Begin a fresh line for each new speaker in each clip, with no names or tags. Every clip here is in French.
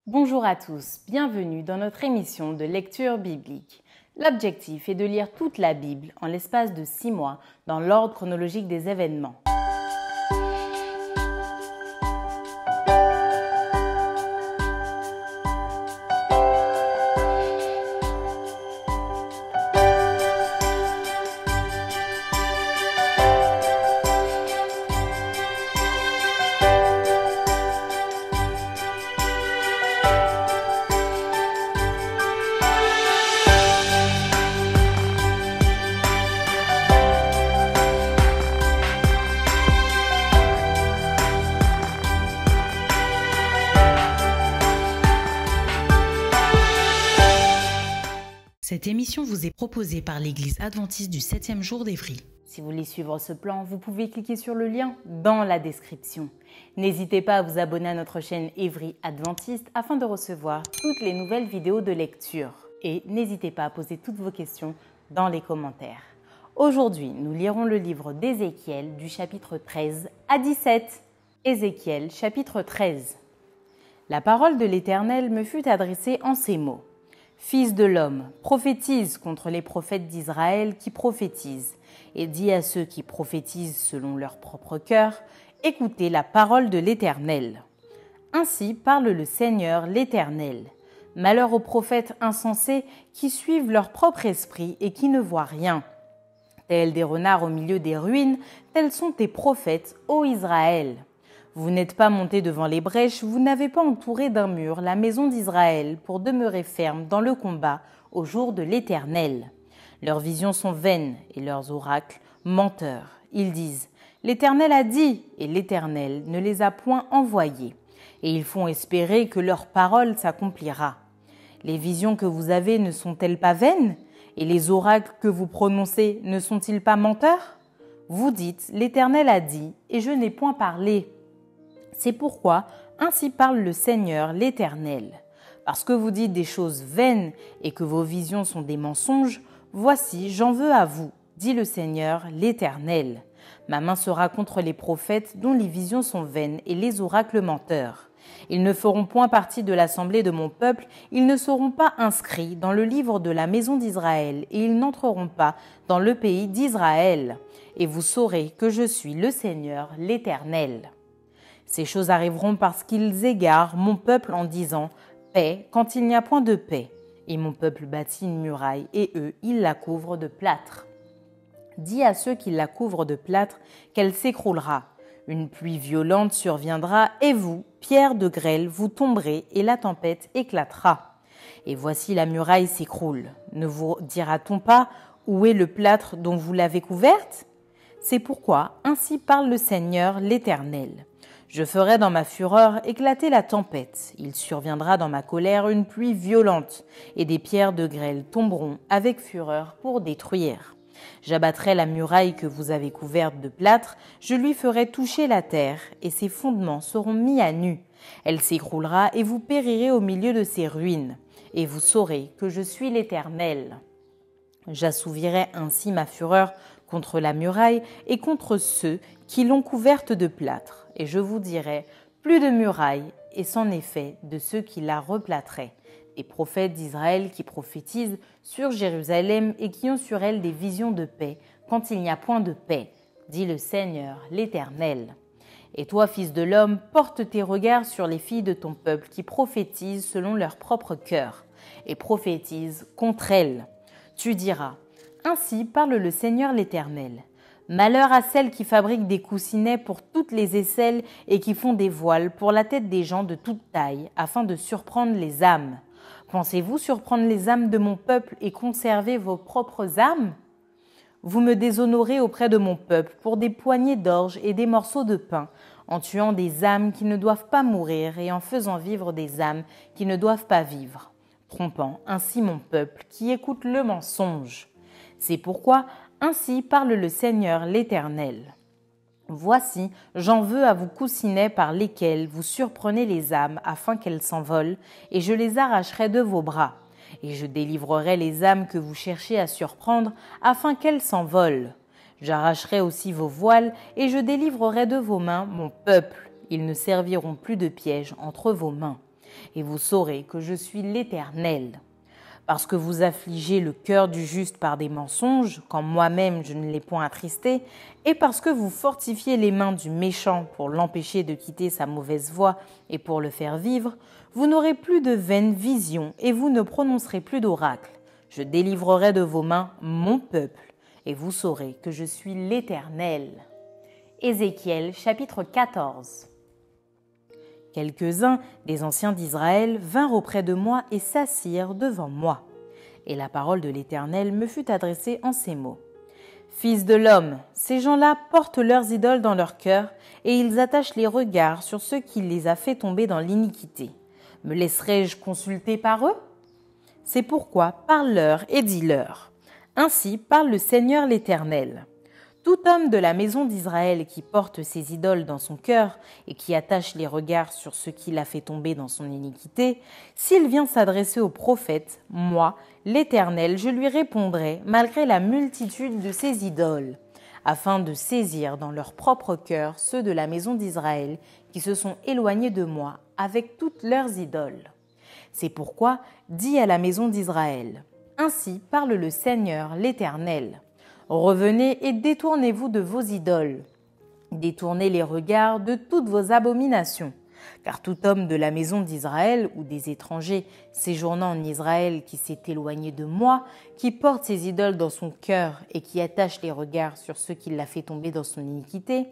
Bonjour à tous, bienvenue dans notre émission de lecture biblique. L'objectif est de lire toute la Bible en l'espace de 6 mois dans l'ordre chronologique des événements.
Cette émission vous est proposée par l'Église adventiste du 7e jour d'Évry.
Si vous voulez suivre ce plan, vous pouvez cliquer sur le lien dans la description. N'hésitez pas à vous abonner à notre chaîne Évry Adventiste afin de recevoir toutes les nouvelles vidéos de lecture. Et n'hésitez pas à poser toutes vos questions dans les commentaires. Aujourd'hui, nous lirons le livre d'Ézéchiel du chapitre 13 à 17. Ézéchiel chapitre 13. La parole de l'Éternel me fut adressée en ces mots. Fils de l'homme, prophétise contre les prophètes d'Israël qui prophétisent, et dis à ceux qui prophétisent selon leur propre cœur, écoutez la parole de l'Éternel. Ainsi parle le Seigneur l'Éternel. Malheur aux prophètes insensés qui suivent leur propre esprit et qui ne voient rien. Tels des renards au milieu des ruines, tels sont tes prophètes, ô Israël. Vous n'êtes pas montés devant les brèches, vous n'avez pas entouré d'un mur la maison d'Israël pour demeurer ferme dans le combat au jour de l'Éternel. Leurs visions sont vaines et leurs oracles menteurs. Ils disent « L'Éternel a dit » et l'Éternel ne les a point envoyés. Et ils font espérer que leur parole s'accomplira. Les visions que vous avez ne sont-elles pas vaines? Et les oracles que vous prononcez ne sont-ils pas menteurs? Vous dites « L'Éternel a dit » et je n'ai point parlé. C'est pourquoi, ainsi parle le Seigneur l'Éternel. Parce que vous dites des choses vaines et que vos visions sont des mensonges, voici, j'en veux à vous, dit le Seigneur l'Éternel. Ma main sera contre les prophètes dont les visions sont vaines et les oracles menteurs. Ils ne feront point partie de l'assemblée de mon peuple, ils ne seront pas inscrits dans le livre de la maison d'Israël et ils n'entreront pas dans le pays d'Israël. Et vous saurez que je suis le Seigneur l'Éternel. Ces choses arriveront parce qu'ils égarent mon peuple en disant « paix » quand il n'y a point de paix. Et mon peuple bâtit une muraille et eux, ils la couvrent de plâtre. Dis à ceux qui la couvrent de plâtre qu'elle s'écroulera. Une pluie violente surviendra et vous, pierres de grêle, vous tomberez et la tempête éclatera. Et voici la muraille s'écroule. Ne vous dira-t-on pas « où est le plâtre dont vous l'avez couverte ?» C'est pourquoi ainsi parle le Seigneur l'Éternel. Je ferai dans ma fureur éclater la tempête. Il surviendra dans ma colère une pluie violente, et des pierres de grêle tomberont avec fureur pour détruire. J'abattrai la muraille que vous avez couverte de plâtre, je lui ferai toucher la terre, et ses fondements seront mis à nu. Elle s'écroulera, et vous périrez au milieu de ses ruines, et vous saurez que je suis l'Éternel. J'assouvirai ainsi ma fureur contre la muraille et contre ceux qui l'ont couverte de plâtre. Et je vous dirai, plus de muraille, et c'en est fait de ceux qui la replâtraient, des prophètes d'Israël qui prophétisent sur Jérusalem et qui ont sur elle des visions de paix, quand il n'y a point de paix, dit le Seigneur l'Éternel. Et toi, fils de l'homme, porte tes regards sur les filles de ton peuple qui prophétisent selon leur propre cœur, et prophétisent contre elles. Tu diras, ainsi parle le Seigneur l'Éternel. Malheur à celles qui fabriquent des coussinets pour toutes les aisselles et qui font des voiles pour la tête des gens de toute taille, afin de surprendre les âmes. Pensez-vous surprendre les âmes de mon peuple et conserver vos propres âmes? Vous me déshonorez auprès de mon peuple pour des poignées d'orge et des morceaux de pain, en tuant des âmes qui ne doivent pas mourir et en faisant vivre des âmes qui ne doivent pas vivre, trompant ainsi mon peuple qui écoute le mensonge. C'est pourquoi ainsi parle le Seigneur l'Éternel. Voici, j'en veux à vos coussinets par lesquels vous surprenez les âmes afin qu'elles s'envolent, et je les arracherai de vos bras. Et je délivrerai les âmes que vous cherchez à surprendre afin qu'elles s'envolent. J'arracherai aussi vos voiles et je délivrerai de vos mains mon peuple. Ils ne serviront plus de piège entre vos mains. et vous saurez que je suis l'Éternel. Parce que vous affligez le cœur du juste par des mensonges, quand moi-même je ne l'ai point attristé, et parce que vous fortifiez les mains du méchant pour l'empêcher de quitter sa mauvaise voie et pour le faire vivre, vous n'aurez plus de vaines visions et vous ne prononcerez plus d'oracles. Je délivrerai de vos mains mon peuple, et vous saurez que je suis l'Éternel. Ézéchiel chapitre 14. Quelques-uns des anciens d'Israël vinrent auprès de moi et s'assirent devant moi. Et la parole de l'Éternel me fut adressée en ces mots. Fils de l'homme, ces gens-là portent leurs idoles dans leur cœur et ils attachent les regards sur ce qui les a fait tomber dans l'iniquité. Me laisserai-je consulter par eux? C'est pourquoi parle-leur et dis-leur. Ainsi parle le Seigneur l'Éternel. Tout homme de la maison d'Israël qui porte ses idoles dans son cœur et qui attache les regards sur ce qui l'a fait tomber dans son iniquité, s'il vient s'adresser au prophète, moi, l'Éternel, je lui répondrai malgré la multitude de ses idoles, afin de saisir dans leur propre cœur ceux de la maison d'Israël qui se sont éloignés de moi avec toutes leurs idoles. C'est pourquoi, dis à la maison d'Israël, ainsi parle le Seigneur l'Éternel. Revenez et détournez-vous de vos idoles. Détournez les regards de toutes vos abominations. Car tout homme de la maison d'Israël ou des étrangers séjournant en Israël qui s'est éloigné de moi, qui porte ses idoles dans son cœur et qui attache les regards sur ceux qui l'a fait tomber dans son iniquité,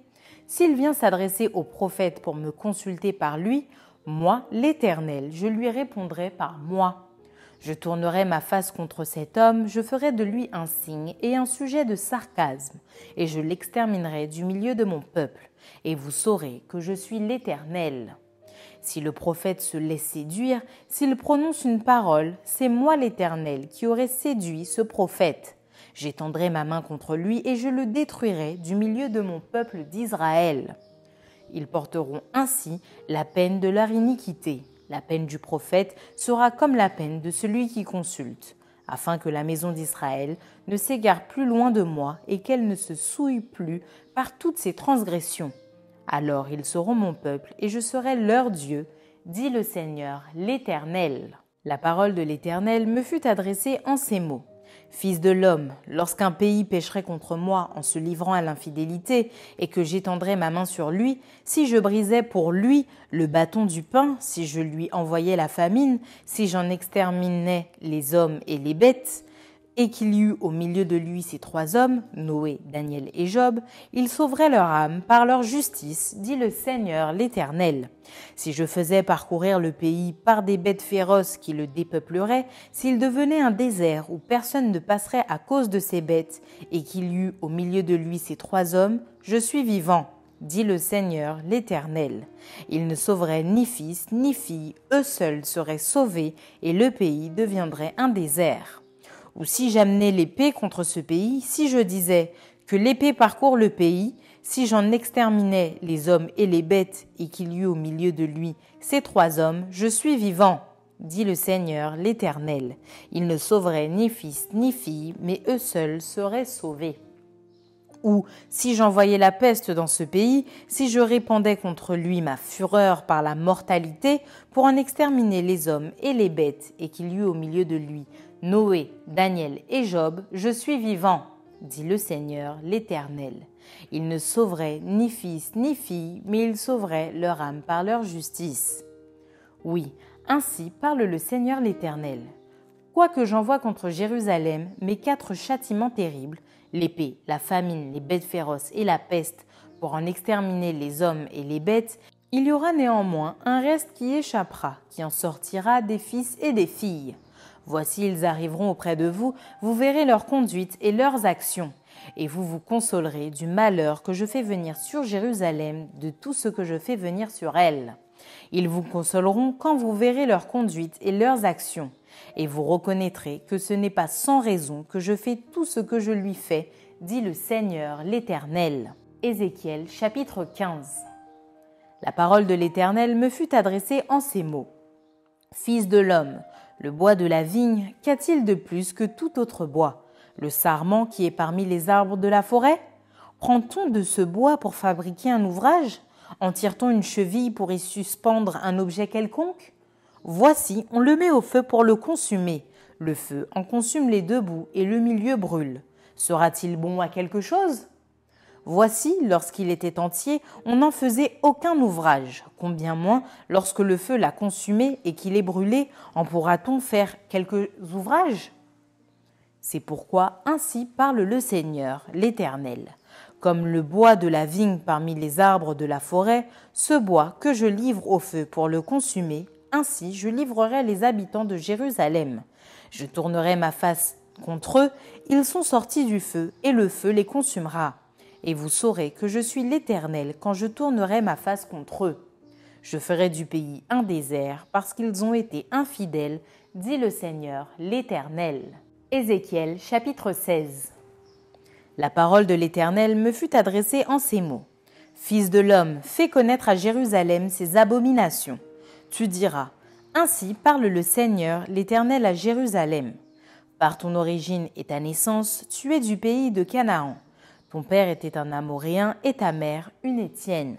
s'il vient s'adresser au prophète pour me consulter par lui, moi, l'Éternel, je lui répondrai par moi. Je tournerai ma face contre cet homme, je ferai de lui un signe et un sujet de sarcasme, et je l'exterminerai du milieu de mon peuple, et vous saurez que je suis l'Éternel. Si le prophète se laisse séduire, s'il prononce une parole, c'est moi l'Éternel qui aurai séduit ce prophète. J'étendrai ma main contre lui et je le détruirai du milieu de mon peuple d'Israël. Ils porteront ainsi la peine de leur iniquité. La peine du prophète sera comme la peine de celui qui consulte, afin que la maison d'Israël ne s'égare plus loin de moi et qu'elle ne se souille plus par toutes ses transgressions. Alors ils seront mon peuple et je serai leur Dieu, dit le Seigneur l'Éternel. La parole de l'Éternel me fut adressée en ces mots. Fils de l'homme, lorsqu'un pays pécherait contre moi en se livrant à l'infidélité et que j'étendrais ma main sur lui, si je brisais pour lui le bâton du pain, si je lui envoyais la famine, si j'en exterminais les hommes et les bêtes, et qu'il y eut au milieu de lui ces trois hommes, Noé, Daniel et Job, ils sauveraient leur âme par leur justice, dit le Seigneur l'Éternel. Si je faisais parcourir le pays par des bêtes féroces qui le dépeupleraient, s'il devenait un désert où personne ne passerait à cause de ces bêtes, et qu'il y eut au milieu de lui ces trois hommes, je suis vivant, dit le Seigneur l'Éternel. Il ne sauverait ni fils ni fille, eux seuls seraient sauvés, et le pays deviendrait un désert. Ou si j'amenais l'épée contre ce pays, si je disais que l'épée parcourt le pays, si j'en exterminais les hommes et les bêtes et qu'il y eut au milieu de lui ces trois hommes, je suis vivant, dit le Seigneur l'Éternel. Ils ne sauveraient ni fils ni fille, mais eux seuls seraient sauvés. Ou si j'envoyais la peste dans ce pays, si je répandais contre lui ma fureur par la mortalité pour en exterminer les hommes et les bêtes et qu'il y eut au milieu de lui Noé, Daniel et Job, je suis vivant, dit le Seigneur l'Éternel. Ils ne sauveraient ni fils ni fille, mais ils sauveraient leur âme par leur justice. Oui, ainsi parle le Seigneur l'Éternel. Quoique j'envoie contre Jérusalem mes 4 châtiments terribles, l'épée, la famine, les bêtes féroces et la peste, pour en exterminer les hommes et les bêtes, il y aura néanmoins un reste qui échappera, qui en sortira des fils et des filles. Voici, ils arriveront auprès de vous, vous verrez leur conduite et leurs actions, et vous vous consolerez du malheur que je fais venir sur Jérusalem, de tout ce que je fais venir sur elle. Ils vous consoleront quand vous verrez leur conduite et leurs actions, et vous reconnaîtrez que ce n'est pas sans raison que je fais tout ce que je lui fais, dit le Seigneur l'Éternel. Ézéchiel chapitre 15. La parole de l'Éternel me fut adressée en ces mots. Fils de l'homme, le bois de la vigne, qu'a-t-il de plus que tout autre bois? Le sarment qui est parmi les arbres de la forêt? Prend-on de ce bois pour fabriquer un ouvrage? En tire-t-on une cheville pour y suspendre un objet quelconque? Voici, on le met au feu pour le consumer. Le feu en consume les deux bouts et le milieu brûle. Sera-t-il bon à quelque chose ? Voici, lorsqu'il était entier, on n'en faisait aucun ouvrage. Combien moins, lorsque le feu l'a consumé et qu'il est brûlé, en pourra-t-on faire quelques ouvrages ? C'est pourquoi ainsi parle le Seigneur, l'Éternel. Comme le bois de la vigne parmi les arbres de la forêt, ce bois que je livre au feu pour le consumer, ainsi je livrerai les habitants de Jérusalem. Je tournerai ma face contre eux, ils sont sortis du feu, et le feu les consumera. Et vous saurez que je suis l'Éternel quand je tournerai ma face contre eux. Je ferai du pays un désert parce qu'ils ont été infidèles, dit le Seigneur, l'Éternel. Ézéchiel chapitre 16. La parole de l'Éternel me fut adressée en ces mots. Fils de l'homme, fais connaître à Jérusalem ses abominations. Tu diras, ainsi parle le Seigneur, l'Éternel à Jérusalem. Par ton origine et ta naissance, tu es du pays de Canaan. Ton père était un Amoréen et ta mère une Hétienne.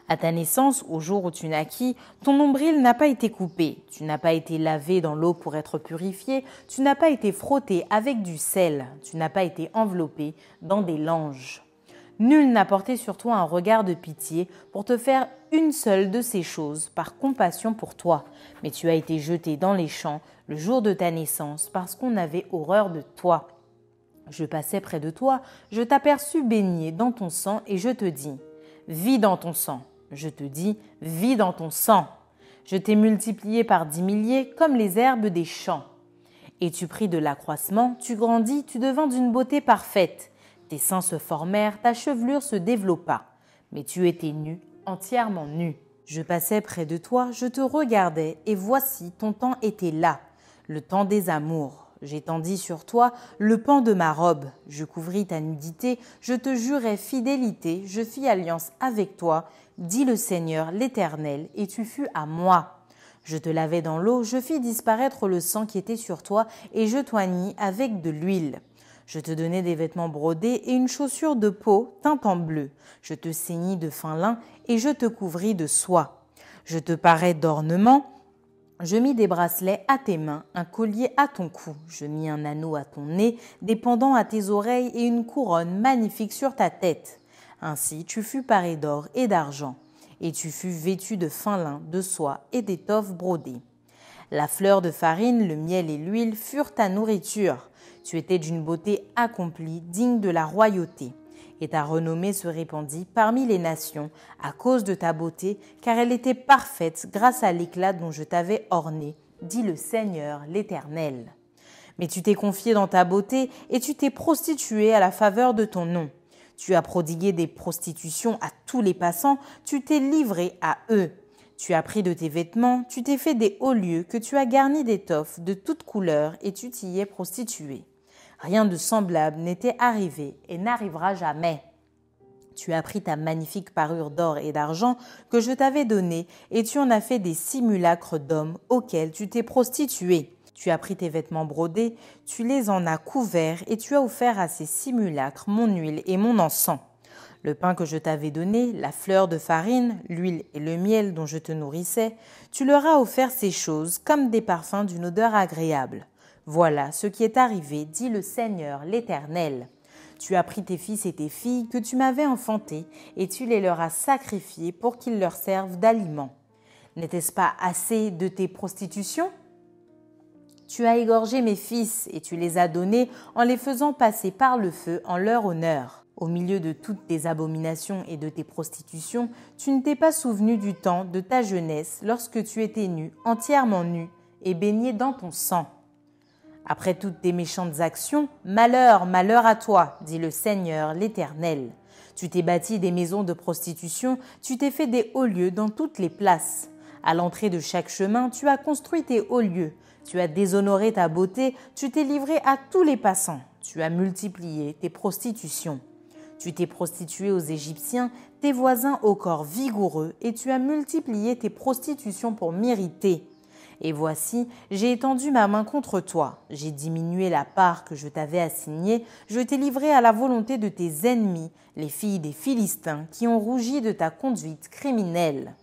À ta naissance, au jour où tu naquis, ton nombril n'a pas été coupé, tu n'as pas été lavé dans l'eau pour être purifié, tu n'as pas été frotté avec du sel, tu n'as pas été enveloppé dans des langes. Nul n'a porté sur toi un regard de pitié pour te faire une seule de ces choses par compassion pour toi, mais tu as été jeté dans les champs le jour de ta naissance parce qu'on avait horreur de toi. Je passais près de toi, je t'aperçus baigné dans ton sang et je te dis, vis dans ton sang. Je te dis, vis dans ton sang. Je t'ai multiplié par 10 milliers comme les herbes des champs. Et tu pris de l'accroissement, tu grandis, tu devins d'une beauté parfaite. Tes seins se formèrent, ta chevelure se développa. Mais tu étais nu, entièrement nu. Je passais près de toi, je te regardais, et voici, ton temps était là, le temps des amours. J'étendis sur toi le pan de ma robe, je couvris ta nudité, je te jurai fidélité, je fis alliance avec toi, dit le Seigneur l'Éternel, et tu fus à moi. Je te lavai dans l'eau, je fis disparaître le sang qui était sur toi, et je t'oignis avec de l'huile. Je te donnai des vêtements brodés et une chaussure de peau teinte en bleu. Je te ceignis de fin lin, et je te couvris de soie. Je te parais d'ornements. Je mis des bracelets à tes mains, un collier à ton cou, je mis un anneau à ton nez, des pendants à tes oreilles et une couronne magnifique sur ta tête. Ainsi tu fus paré d'or et d'argent, et tu fus vêtu de fin lin, de soie et d'étoffes brodées. La fleur de farine, le miel et l'huile furent ta nourriture. Tu étais d'une beauté accomplie, digne de la royauté. Et ta renommée se répandit parmi les nations à cause de ta beauté, car elle était parfaite grâce à l'éclat dont je t'avais orné, dit le Seigneur l'Éternel. Mais tu t'es confié dans ta beauté et tu t'es prostitué à la faveur de ton nom. Tu as prodigué des prostitutions à tous les passants, tu t'es livré à eux. Tu as pris de tes vêtements, tu t'es fait des hauts lieux que tu as garnis d'étoffes de toutes couleurs et tu t'y es prostitué. Rien de semblable n'était arrivé et n'arrivera jamais. Tu as pris ta magnifique parure d'or et d'argent que je t'avais donnée et tu en as fait des simulacres d'hommes auxquels tu t'es prostitué. Tu as pris tes vêtements brodés, tu les en as couverts et tu as offert à ces simulacres mon huile et mon encens. Le pain que je t'avais donné, la fleur de farine, l'huile et le miel dont je te nourrissais, tu leur as offert ces choses comme des parfums d'une odeur agréable. Voilà ce qui est arrivé, dit le Seigneur l'Éternel. Tu as pris tes fils et tes filles que tu m'avais enfantés, et tu les leur as sacrifiés pour qu'ils leur servent d'aliment. N'était-ce pas assez de tes prostitutions ? Tu as égorgé mes fils, et tu les as donnés en les faisant passer par le feu en leur honneur. Au milieu de toutes tes abominations et de tes prostitutions, tu ne t'es pas souvenu du temps de ta jeunesse lorsque tu étais nu, entièrement nu, et baigné dans ton sang. Après toutes tes méchantes actions, malheur, malheur à toi, dit le Seigneur l'Éternel. Tu t'es bâti des maisons de prostitution, tu t'es fait des hauts lieux dans toutes les places. À l'entrée de chaque chemin, tu as construit tes hauts lieux. Tu as déshonoré ta beauté, tu t'es livré à tous les passants. Tu as multiplié tes prostitutions. Tu t'es prostitué aux Égyptiens, tes voisins au corps vigoureux, et tu as multiplié tes prostitutions pour m'irriter. Et voici, j'ai étendu ma main contre toi, j'ai diminué la part que je t'avais assignée, je t'ai livré à la volonté de tes ennemis, les filles des Philistins, qui ont rougi de ta conduite criminelle.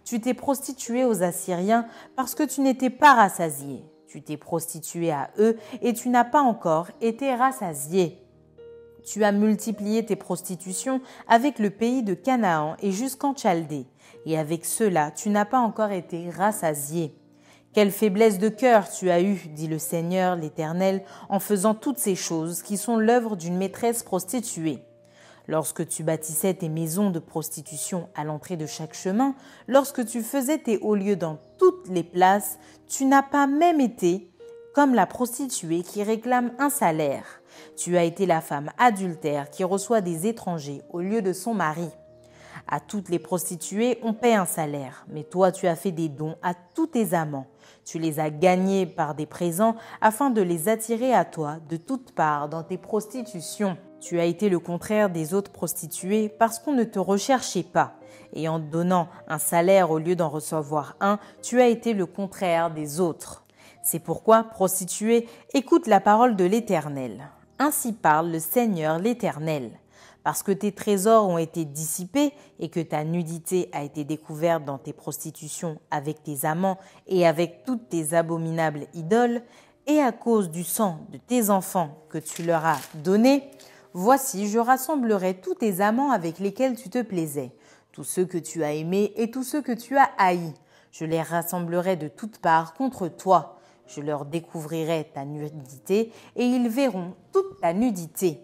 Tu t'es prostituée aux Assyriens parce que tu n'étais pas rassasié. Tu t'es prostituée à eux et tu n'as pas encore été rassasié. Tu as multiplié tes prostitutions avec le pays de Canaan et jusqu'en Chaldée. Et avec cela, tu n'as pas encore été rassasié. Quelle faiblesse de cœur tu as eue, dit le Seigneur l'Éternel, en faisant toutes ces choses qui sont l'œuvre d'une maîtresse prostituée. Lorsque tu bâtissais tes maisons de prostitution à l'entrée de chaque chemin, lorsque tu faisais tes hauts lieux dans toutes les places, tu n'as pas même été comme la prostituée qui réclame un salaire. Tu as été la femme adultère qui reçoit des étrangers au lieu de son mari. À toutes les prostituées, on paie un salaire, mais toi tu as fait des dons à tous tes amants. Tu les as gagnés par des présents afin de les attirer à toi de toutes parts dans tes prostitutions. Tu as été le contraire des autres prostituées parce qu'on ne te recherchait pas. Et en donnant un salaire au lieu d'en recevoir un, tu as été le contraire des autres. C'est pourquoi, prostituée, écoute la parole de l'Éternel. Ainsi parle le Seigneur l'Éternel. Parce que tes trésors ont été dissipés et que ta nudité a été découverte dans tes prostitutions avec tes amants et avec toutes tes abominables idoles, et à cause du sang de tes enfants que tu leur as donné, voici, je rassemblerai tous tes amants avec lesquels tu te plaisais, tous ceux que tu as aimés et tous ceux que tu as haïs. Je les rassemblerai de toutes parts contre toi. Je leur découvrirai ta nudité et ils verront toute ta nudité.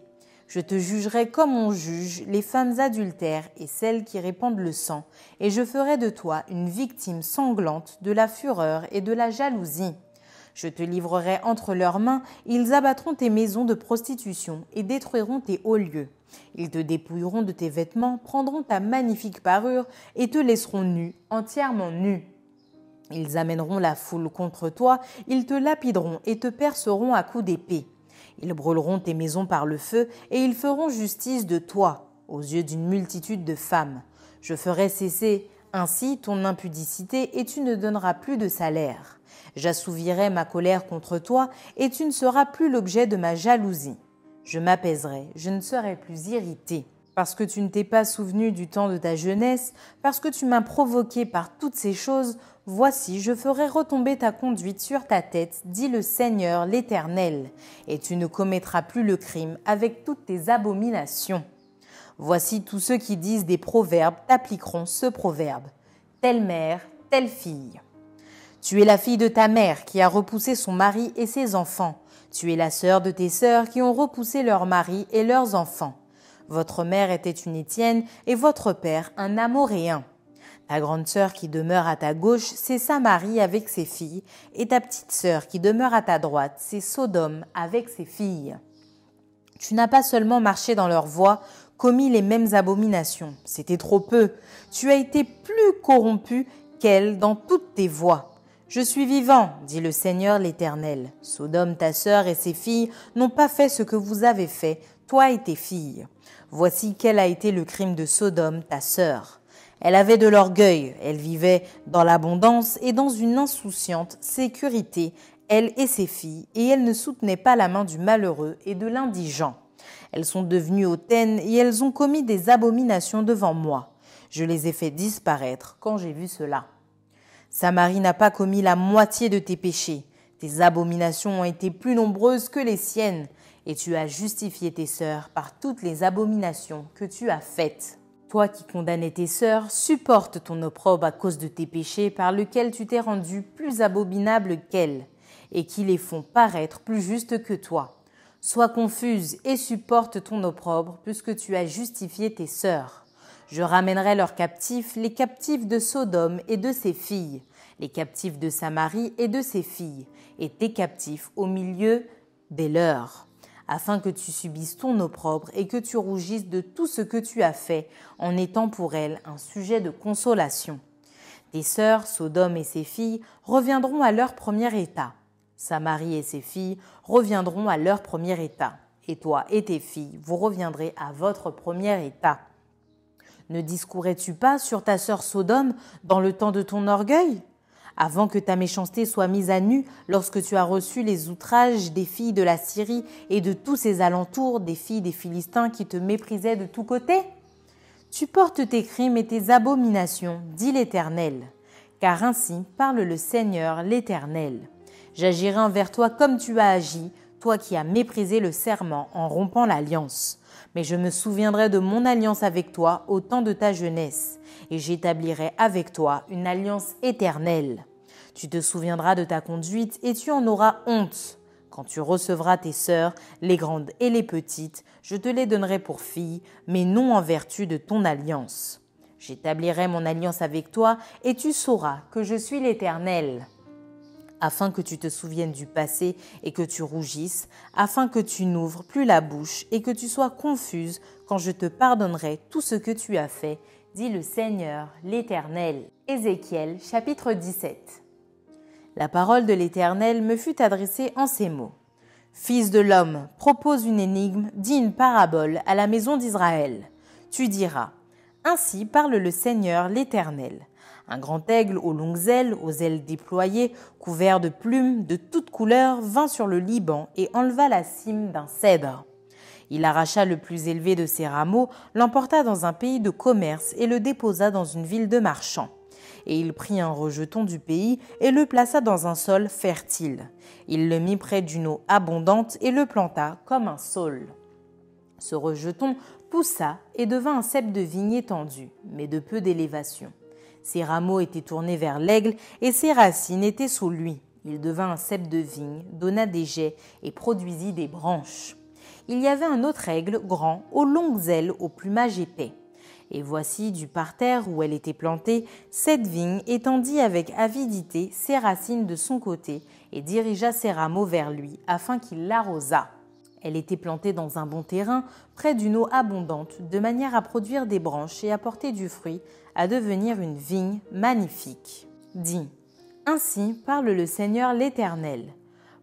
Je te jugerai comme on juge les femmes adultères et celles qui répandent le sang, et je ferai de toi une victime sanglante de la fureur et de la jalousie. Je te livrerai entre leurs mains, ils abattront tes maisons de prostitution et détruiront tes hauts lieux. Ils te dépouilleront de tes vêtements, prendront ta magnifique parure et te laisseront nu, entièrement nu. Ils amèneront la foule contre toi, ils te lapideront et te perceront à coups d'épée. Ils brûleront tes maisons par le feu et ils feront justice de toi aux yeux d'une multitude de femmes. Je ferai cesser ainsi ton impudicité et tu ne donneras plus de salaire. J'assouvirai ma colère contre toi et tu ne seras plus l'objet de ma jalousie. Je m'apaiserai, je ne serai plus irrité. Parce que tu ne t'es pas souvenu du temps de ta jeunesse, parce que tu m'as provoqué par toutes ces choses, voici, je ferai retomber ta conduite sur ta tête, dit le Seigneur l'Éternel, et tu ne commettras plus le crime avec toutes tes abominations. Voici tous ceux qui disent des proverbes t'appliqueront ce proverbe. Telle mère, telle fille. Tu es la fille de ta mère qui a repoussé son mari et ses enfants. Tu es la sœur de tes sœurs qui ont repoussé leurs maris et leurs enfants. Votre mère était une Étienne et votre père un Amoréen. Ta grande sœur qui demeure à ta gauche, c'est Samarie avec ses filles, et ta petite sœur qui demeure à ta droite, c'est Sodome avec ses filles. Tu n'as pas seulement marché dans leurs voies, commis les mêmes abominations, c'était trop peu. Tu as été plus corrompu qu'elles dans toutes tes voies. Je suis vivant, dit le Seigneur l'Éternel. Sodome, ta sœur et ses filles n'ont pas fait ce que vous avez fait, toi et tes filles. Voici quel a été le crime de Sodome, ta sœur. Elle avait de l'orgueil, elle vivait dans l'abondance et dans une insouciante sécurité, elle et ses filles, et elle ne soutenait pas la main du malheureux et de l'indigent. Elles sont devenues hautaines et elles ont commis des abominations devant moi. Je les ai fait disparaître quand j'ai vu cela. Samarie n'a pas commis la moitié de tes péchés. Tes abominations ont été plus nombreuses que les siennes, et tu as justifié tes sœurs par toutes les abominations que tu as faites. Toi qui condamnais tes sœurs, supporte ton opprobre à cause de tes péchés par lesquels tu t'es rendu plus abominable qu'elles, et qui les font paraître plus justes que toi. Sois confuse et supporte ton opprobre, puisque tu as justifié tes sœurs. Je ramènerai leurs captifs, les captifs de Sodome et de ses filles, les captifs de Samarie et de ses filles, et tes captifs au milieu des leurs, afin que tu subisses ton opprobre et que tu rougisses de tout ce que tu as fait, en étant pour elles un sujet de consolation. Tes sœurs, Sodome et ses filles, reviendront à leur premier état. Samarie et ses filles reviendront à leur premier état. Et toi et tes filles, vous reviendrez à votre premier état. Ne discourais-tu pas sur ta sœur Sodome dans le temps de ton orgueil ? Avant que ta méchanceté soit mise à nu, lorsque tu as reçu les outrages des filles de la Syrie et de tous ses alentours, des filles des Philistins qui te méprisaient de tous côtés ? Tu portes tes crimes et tes abominations, dit l'Éternel. Car ainsi parle le Seigneur l'Éternel. J'agirai envers toi comme tu as agi, toi qui as méprisé le serment en rompant l'alliance. Mais je me souviendrai de mon alliance avec toi au temps de ta jeunesse, et j'établirai avec toi une alliance éternelle. Tu te souviendras de ta conduite et tu en auras honte. Quand tu recevras tes sœurs, les grandes et les petites, je te les donnerai pour filles, mais non en vertu de ton alliance. J'établirai mon alliance avec toi et tu sauras que je suis l'Éternel. Afin que tu te souviennes du passé et que tu rougisses, afin que tu n'ouvres plus la bouche et que tu sois confuse quand je te pardonnerai tout ce que tu as fait, dit le Seigneur l'Éternel. Ézéchiel chapitre 17. La parole de l'Éternel me fut adressée en ces mots. Fils de l'homme, propose une énigme, dis une parabole à la maison d'Israël. Tu diras, ainsi parle le Seigneur l'Éternel. Un grand aigle aux longues ailes, aux ailes déployées, couvert de plumes de toutes couleurs, vint sur le Liban et enleva la cime d'un cèdre. Il arracha le plus élevé de ses rameaux, l'emporta dans un pays de commerce et le déposa dans une ville de marchands. Et il prit un rejeton du pays et le plaça dans un sol fertile. Il le mit près d'une eau abondante et le planta comme un saule. Ce rejeton poussa et devint un cep de vigne étendu, mais de peu d'élévation. Ses rameaux étaient tournés vers l'aigle et ses racines étaient sous lui. Il devint un cep de vigne, donna des jets et produisit des branches. Il y avait un autre aigle grand, aux longues ailes, au plumage épais. Et voici, du parterre où elle était plantée, cette vigne étendit avec avidité ses racines de son côté et dirigea ses rameaux vers lui afin qu'il l'arrosât. Elle était plantée dans un bon terrain, près d'une eau abondante, de manière à produire des branches et à porter du fruit, à devenir une vigne magnifique. Dis, ainsi parle le Seigneur l'Éternel.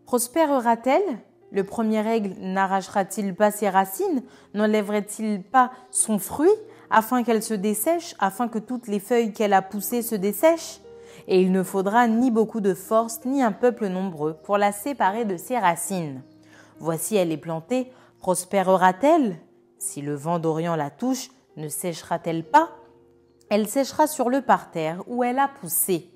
Prospérera-t-elle ? Le premier aigle n'arrachera-t-il pas ses racines? N'enlèverait-il pas son fruit, afin qu'elle se dessèche, afin que toutes les feuilles qu'elle a poussées se dessèchent? Et il ne faudra ni beaucoup de force, ni un peuple nombreux pour la séparer de ses racines. Voici, elle est plantée, prospérera-t-elle? Si le vent d'Orient la touche, ne séchera-t-elle pas? Elle séchera sur le parterre où elle a poussé.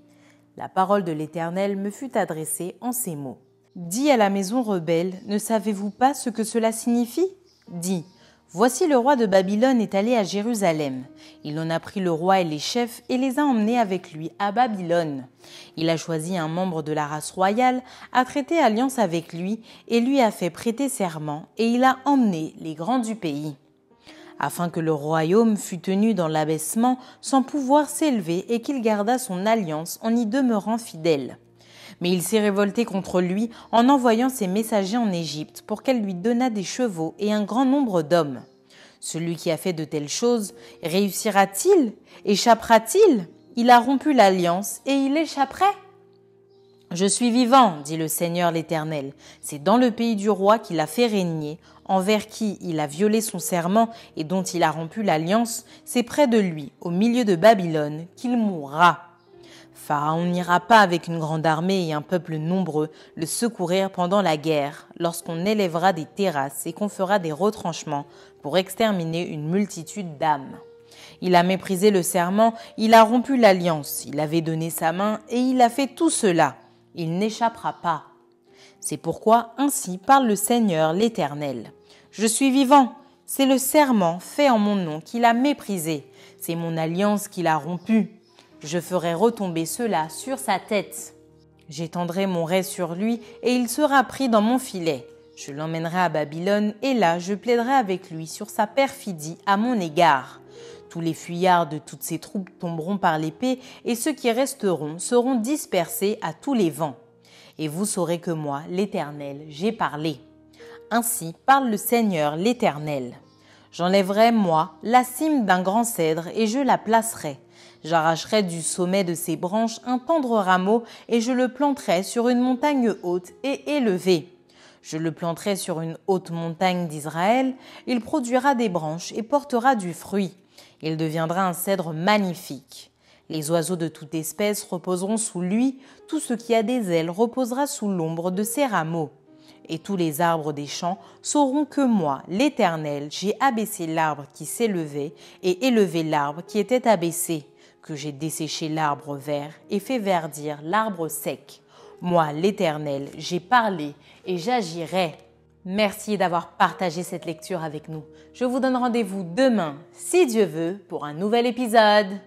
La parole de l'Éternel me fut adressée en ces mots. Dis à la maison rebelle, ne savez-vous pas ce que cela signifie? Dis, voici le roi de Babylone est allé à Jérusalem. Il en a pris le roi et les chefs et les a emmenés avec lui à Babylone. Il a choisi un membre de la race royale, a traité alliance avec lui et lui a fait prêter serment et il a emmené les grands du pays. Afin que le royaume fût tenu dans l'abaissement sans pouvoir s'élever et qu'il gardât son alliance en y demeurant fidèle. Mais il s'est révolté contre lui en envoyant ses messagers en Égypte pour qu'elle lui donnât des chevaux et un grand nombre d'hommes. Celui qui a fait de telles choses, réussira-t-il? Échappera-t-il? Il a rompu l'alliance et il échapperait. Je suis vivant, dit le Seigneur l'Éternel. C'est dans le pays du roi qu'il a fait régner, envers qui il a violé son serment et dont il a rompu l'alliance, c'est près de lui, au milieu de Babylone, qu'il mourra. Pharaon n'ira pas avec une grande armée et un peuple nombreux le secourir pendant la guerre, lorsqu'on élèvera des terrasses et qu'on fera des retranchements pour exterminer une multitude d'âmes. Il a méprisé le serment, il a rompu l'alliance, il avait donné sa main et il a fait tout cela. Il n'échappera pas. C'est pourquoi ainsi parle le Seigneur l'Éternel. Je suis vivant, c'est le serment fait en mon nom qu'il a méprisé, c'est mon alliance qu'il a rompue. Je ferai retomber cela sur sa tête. J'étendrai mon rai sur lui et il sera pris dans mon filet. Je l'emmènerai à Babylone et là je plaiderai avec lui sur sa perfidie à mon égard. Tous les fuyards de toutes ses troupes tomberont par l'épée et ceux qui resteront seront dispersés à tous les vents. Et vous saurez que moi, l'Éternel, j'ai parlé. Ainsi parle le Seigneur l'Éternel. J'enlèverai, moi, la cime d'un grand cèdre et je la placerai. J'arracherai du sommet de ses branches un tendre rameau et je le planterai sur une montagne haute et élevée. Je le planterai sur une haute montagne d'Israël. Il produira des branches et portera du fruit. Il deviendra un cèdre magnifique. Les oiseaux de toute espèce reposeront sous lui. Tout ce qui a des ailes reposera sous l'ombre de ses rameaux. et tous les arbres des champs sauront que moi, l'Éternel, j'ai abaissé l'arbre qui s'élevait et élevé l'arbre qui était abaissé, que j'ai desséché l'arbre vert et fait verdir l'arbre sec. Moi, l'Éternel, j'ai parlé et j'agirai. Merci d'avoir partagé cette lecture avec nous. Je vous donne rendez-vous demain, si Dieu veut, pour un nouvel épisode.